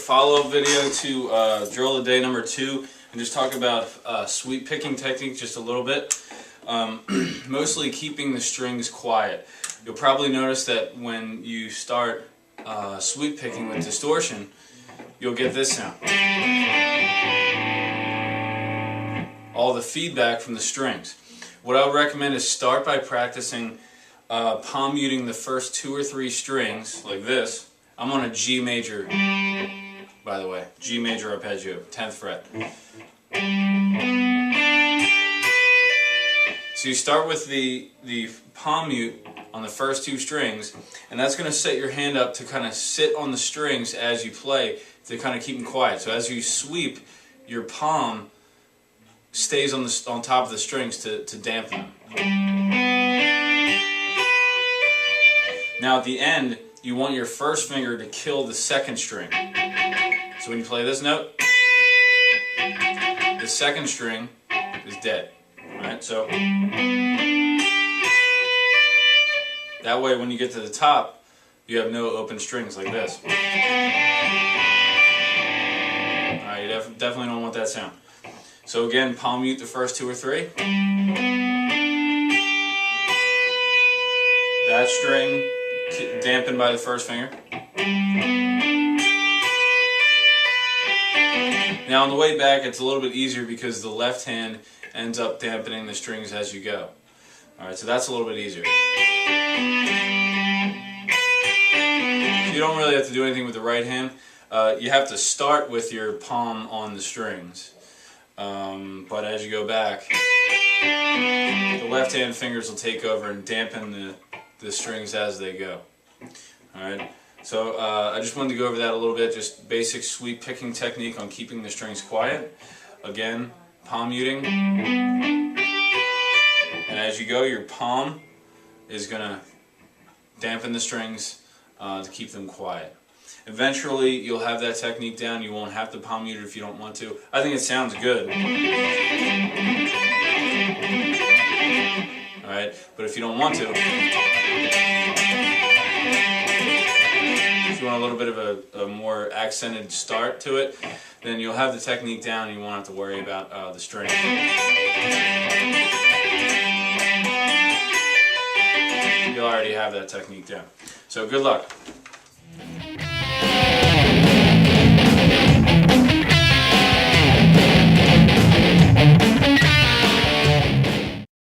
follow-up video to drill of day number 2 and just talk about sweep picking technique just a little bit. Mostly keeping the strings quiet. You'll probably notice that when you start sweep picking with distortion, you'll get this sound. All the feedback from the strings. What I would recommend is start by practicing palm muting the first 2 or 3 strings like this. I'm on a G major, by the way, G major arpeggio, 10th fret. So you start with the palm mute on the first 2 strings, and that's going to set your hand up to kind of sit on the strings as you play to kind of keep them quiet. So as you sweep, your palm stays on top of the strings to dampen them. Now at the end, you want your first finger to kill the second string. So when you play this note, the second string is dead. Right? So that way when you get to the top, you have no open strings like this. Alright, you definitely don't want that sound. So again, palm mute the first 2 or 3. That string dampened by the first finger. Now on the way back it's a little bit easier because the left hand ends up dampening the strings as you go. Alright, so that's a little bit easier. You don't really have to do anything with the right hand. You have to start with your palm on the strings. But as you go back, the left hand fingers will take over and dampen the strings as they go. Alright, so I just wanted to go over that a little bit, just basic sweep picking technique on keeping the strings quiet. Again, palm muting. And as you go, your palm is going to dampen the strings to keep them quiet. Eventually, you'll have that technique down. You won't have to palm mute it if you don't want to. I think it sounds good. Alright, but if you don't want to, if you want a little bit of a more accented start to it, then you'll have the technique down and you won't have to worry about the string. You'll already have that technique down. So good luck.